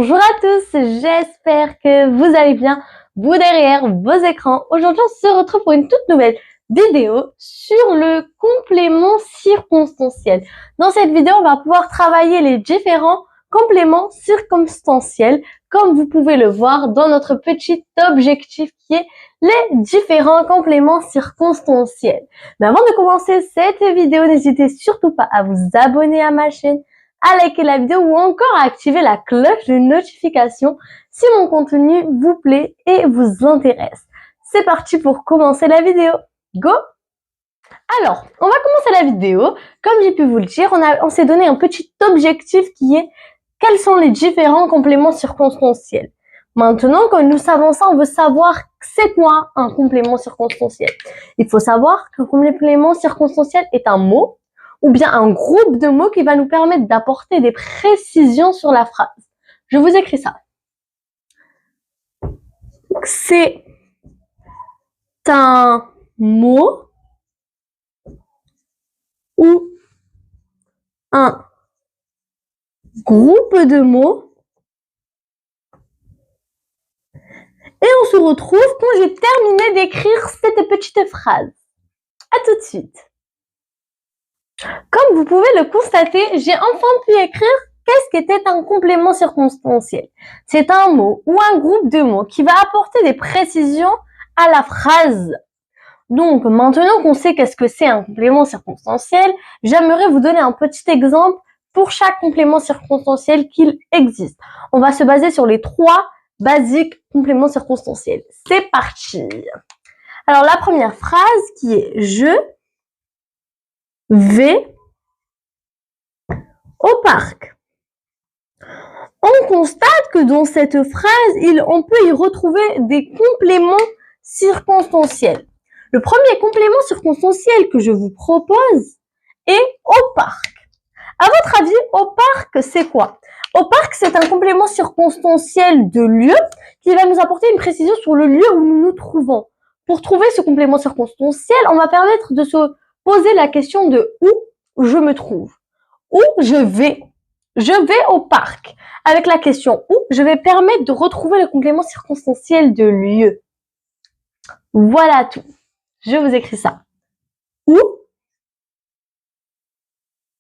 Bonjour à tous, j'espère que vous allez bien, vous derrière vos écrans. Aujourd'hui, on se retrouve pour une toute nouvelle vidéo sur le complément circonstanciel. Dans cette vidéo, on va pouvoir travailler les différents compléments circonstanciels, comme vous pouvez le voir dans notre petit objectif qui est les différents compléments circonstanciels. Mais avant de commencer cette vidéo, n'hésitez surtout pas à vous abonner à ma chaîne, à liker la vidéo ou encore à activer la cloche de notification si mon contenu vous plaît et vous intéresse. C'est parti pour commencer la vidéo. Go! Alors, on va commencer la vidéo. Comme j'ai pu vous le dire, on s'est donné un petit objectif qui est quels sont les différents compléments circonstanciels. Maintenant que nous savons ça, on veut savoir c'est quoi un complément circonstanciel. Il faut savoir qu'un complément circonstanciel est un mot ou bien un groupe de mots qui va nous permettre d'apporter des précisions sur la phrase. Je vous écris ça. C'est un mot ou un groupe de mots et on se retrouve quand j'ai terminé d'écrire cette petite phrase. À tout de suite. Comme vous pouvez le constater, j'ai enfin pu écrire qu'est-ce qu'était un complément circonstanciel. C'est un mot ou un groupe de mots qui va apporter des précisions à la phrase. Donc, maintenant qu'on sait qu'est-ce que c'est un complément circonstanciel, j'aimerais vous donner un petit exemple pour chaque complément circonstanciel qu'il existe. On va se baser sur les 3 basiques compléments circonstanciels. C'est parti. Alors, la première phrase qui est « Je vais au parc ». On constate que dans cette phrase, on peut y retrouver des compléments circonstanciels. Le premier complément circonstanciel que je vous propose est au parc. À votre avis, au parc, c'est quoi? Au parc, c'est un complément circonstanciel de lieu qui va nous apporter une précision sur le lieu où nous nous trouvons. Pour trouver ce complément circonstanciel, on va permettre de se poser la question de où je me trouve. Où je vais. Je vais au parc. Avec la question où, je vais permettre de retrouver le complément circonstanciel de lieu. Voilà tout. Je vous écris ça. Où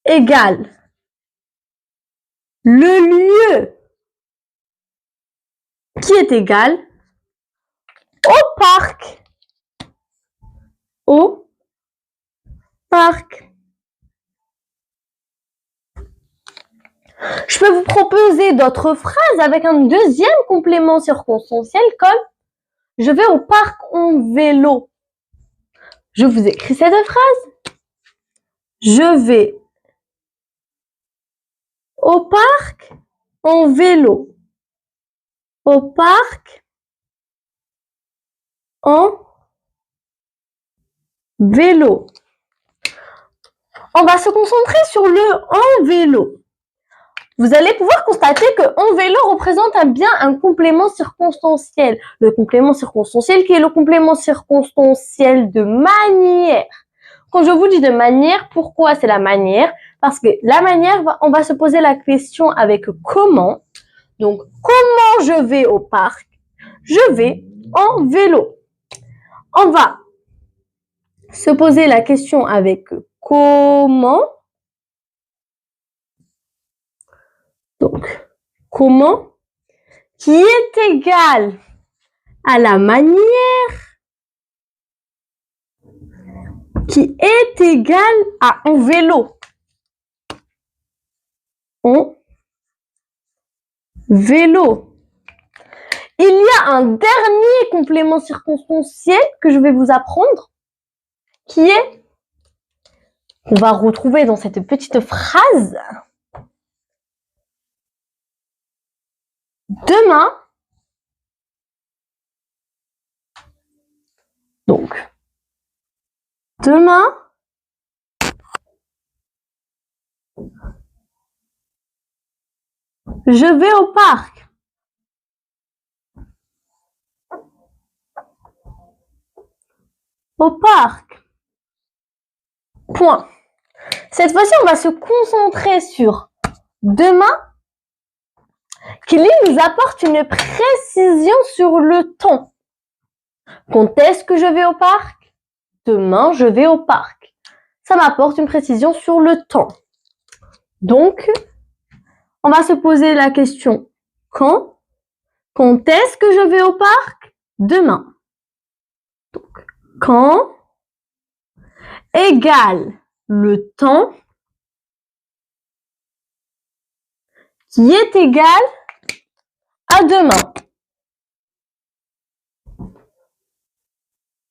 égale le lieu qui est égal au parc. Au parc. Je peux vous proposer d'autres phrases avec un deuxième complément circonstanciel comme « Je vais au parc en vélo ». Je vous écris cette phrase. Je vais au parc en vélo. Au parc en vélo. On va se concentrer sur le en vélo. Vous allez pouvoir constater que en vélo représente bien un complément circonstanciel. Le complément circonstanciel qui est le complément circonstanciel de manière. Quand je vous dis de manière, pourquoi c'est la manière? Parce que la manière, on va se poser la question avec comment. Donc, comment je vais au parc? Je vais en vélo. On va se poser la question avec comment. Donc, comment qui est égal à la manière qui est égal à en vélo. En vélo. Il y a un dernier complément circonstanciel que je vais vous apprendre qui est, qu'on va retrouver dans cette petite phrase. Demain, donc, demain, je vais au parc. Au parc. Point. Cette fois-ci, on va se concentrer sur demain qu'il nous apporte une précision sur le temps. Quand est-ce que je vais au parc? Demain, je vais au parc. Ça m'apporte une précision sur le temps. Donc, on va se poser la question quand? Quand est-ce que je vais au parc? Demain. Donc, quand égale le temps qui est égal à demain.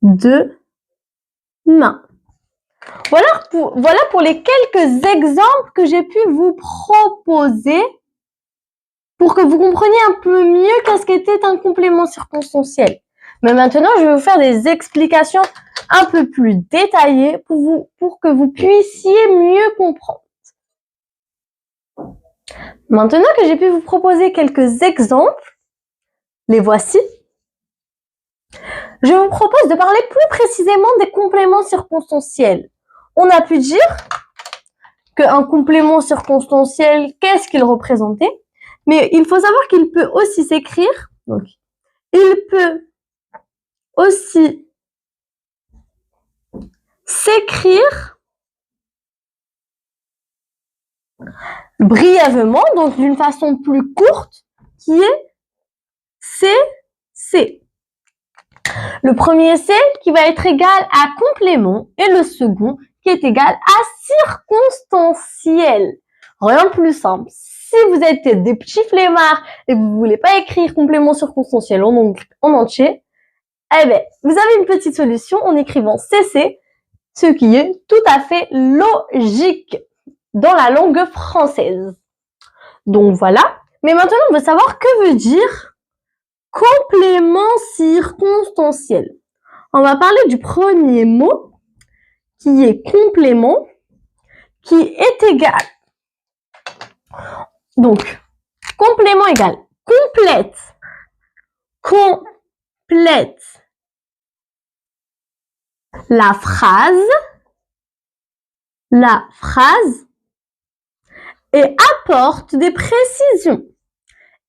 Demain. Voilà pour les quelques exemples que j'ai pu vous proposer pour que vous compreniez un peu mieux qu'est-ce qu'était un complément circonstanciel. Mais maintenant, je vais vous faire des explications un peu plus détaillées pour que vous puissiez mieux comprendre. Maintenant que j'ai pu vous proposer quelques exemples, les voici. Je vous propose de parler plus précisément des compléments circonstanciels. On a pu dire qu'un complément circonstanciel, qu'est-ce qu'il représentait? Mais il faut savoir qu'il peut aussi s'écrire. Donc, il peut aussi s'écrire brièvement, donc d'une façon plus courte, qui est CC. Le premier C qui va être égal à complément et le second qui est égal à circonstanciel. Rien de plus simple. Si vous êtes des petits flemmards et que vous voulez pas écrire complément circonstanciel en entier, eh ben, vous avez une petite solution en écrivant CC, ce qui est tout à fait logique dans la langue française. Donc voilà. Mais maintenant, on veut savoir que veut dire complément circonstanciel. On va parler du premier mot qui est complément, qui est égal. Donc, complément égal complète la phrase et apporte des précisions.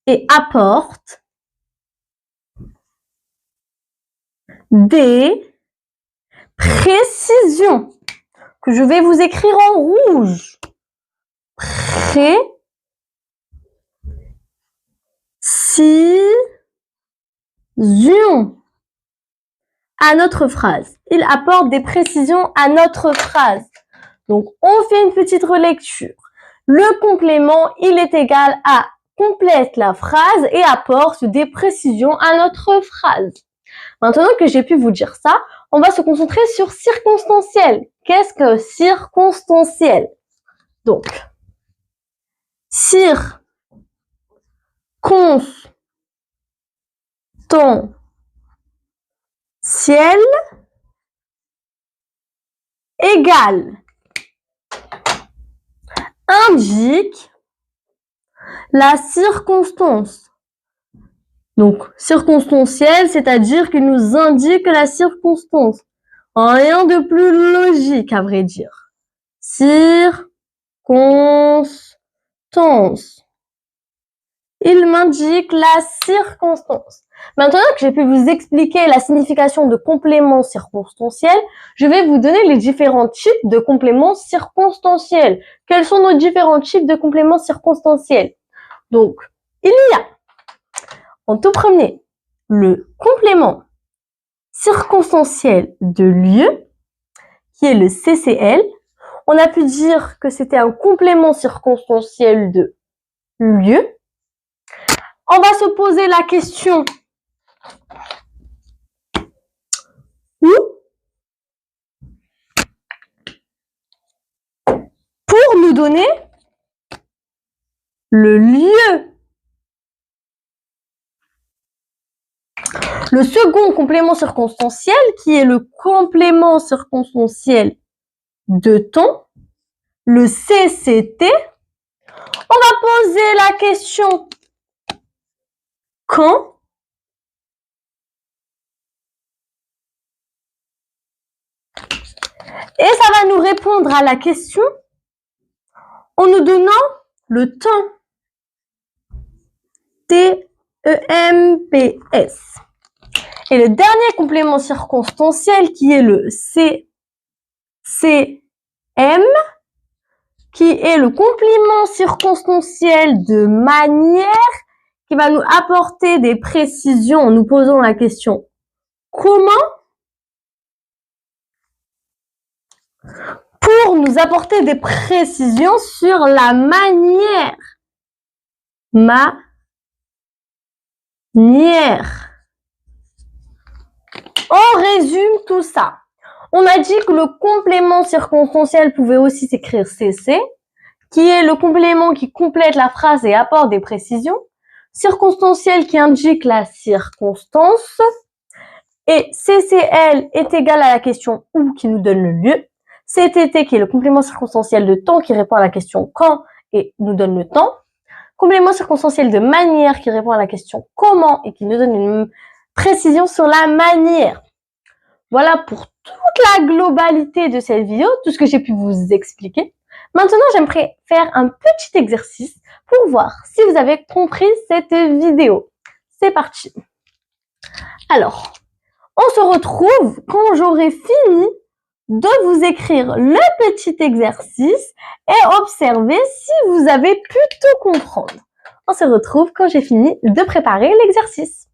Et apporte des précisions que je vais vous écrire en rouge. Précision à notre phrase. Il apporte des précisions à notre phrase. Donc, on fait une petite relecture. Le complément, il est égal à complète la phrase et apporte des précisions à notre phrase. Maintenant que j'ai pu vous dire ça, on va se concentrer sur circonstanciel. Qu'est-ce que circonstanciel? Donc, circonstanciel égale indique la circonstance. Donc, circonstanciel, c'est-à-dire qu'il nous indique la circonstance. Rien de plus logique, à vrai dire. Circonstance. Il m'indique la circonstance. Maintenant que j'ai pu vous expliquer la signification de complément circonstanciel, je vais vous donner les différents types de compléments circonstanciels. Quels sont nos différents types de compléments circonstanciels? Donc, il y a, en tout premier, le complément circonstanciel de lieu, qui est le CCL. On a pu dire que c'était un complément circonstanciel de lieu. On va se poser la question où pour nous donner le lieu. Le second complément circonstanciel, qui est le complément circonstanciel de temps, le CCT, on va poser la question quand et ça va nous répondre à la question en nous donnant le temps. T-E-M-P-S. Et le dernier complément circonstanciel qui est le C-C-M, qui est le complément circonstanciel de manière, qui va nous apporter des précisions en nous posant la question comment, pour nous apporter des précisions sur la manière. Manière. On résume tout ça. On a dit que le complément circonstanciel pouvait aussi s'écrire CC, qui est le complément qui complète la phrase et apporte des précisions. Circonstanciel qui indique la circonstance. Et CCL est égal à la question où qui nous donne le lieu. CTT qui est le complément circonstanciel de temps qui répond à la question quand et nous donne le temps. Complément circonstanciel de manière qui répond à la question comment et qui nous donne une précision sur la manière. Voilà pour toute la globalité de cette vidéo, tout ce que j'ai pu vous expliquer. Maintenant, j'aimerais faire un petit exercice pour voir si vous avez compris cette vidéo. C'est parti. Alors, on se retrouve quand j'aurai fini de vous écrire le petit exercice et observer si vous avez pu tout comprendre. On se retrouve quand j'ai fini de préparer l'exercice.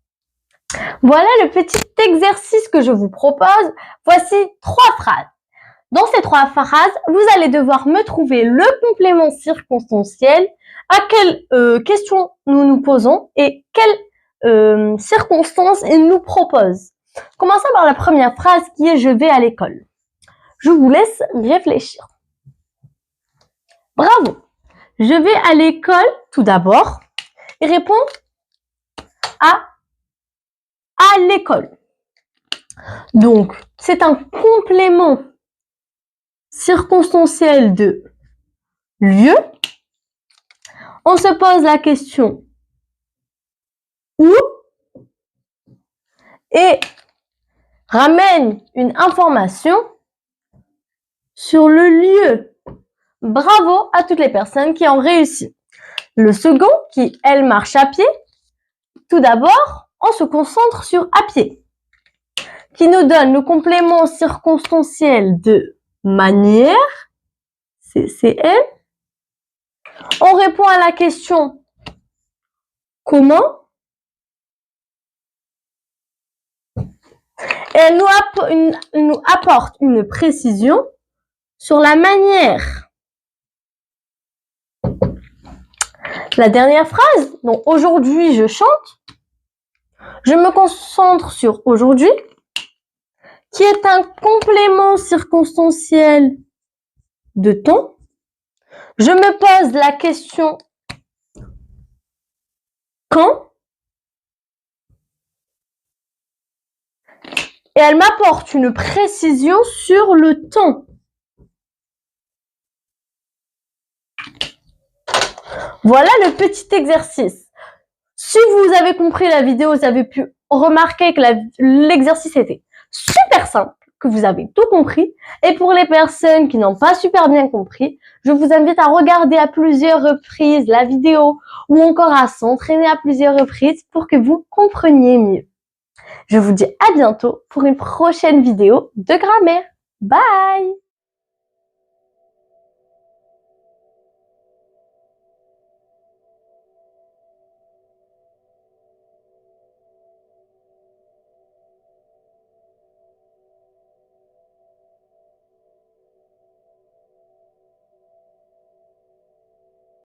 Voilà le petit exercice que je vous propose. Voici 3 phrases. Dans ces 3 phrases, vous allez devoir me trouver le complément circonstanciel, à quelle question nous nous posons et quelle circonstance il nous propose. Commençons par la première phrase qui est « Je vais à l'école ». Je vous laisse réfléchir. Bravo. Je vais à l'école, tout d'abord, et répond à l'école. Donc, c'est un complément circonstanciel de lieu. On se pose la question où et ramène une information sur le lieu. Bravo à toutes les personnes qui ont réussi. Le second, qui elle marche à pied, tout d'abord, on se concentre sur à pied, qui nous donne le complément circonstanciel de manière, CCM. On répond à la question comment. Et elle nous apporte une précision sur la manière. La dernière phrase, donc aujourd'hui je chante, je me concentre sur aujourd'hui, qui est un complément circonstanciel de temps. Je me pose la question quand et elle m'apporte une précision sur le temps. Voilà le petit exercice. Si vous avez compris la vidéo, vous avez pu remarquer que l'exercice était super simple, que vous avez tout compris. Et pour les personnes qui n'ont pas super bien compris, je vous invite à regarder à plusieurs reprises la vidéo ou encore à s'entraîner à plusieurs reprises pour que vous compreniez mieux. Je vous dis à bientôt pour une prochaine vidéo de grammaire. Bye!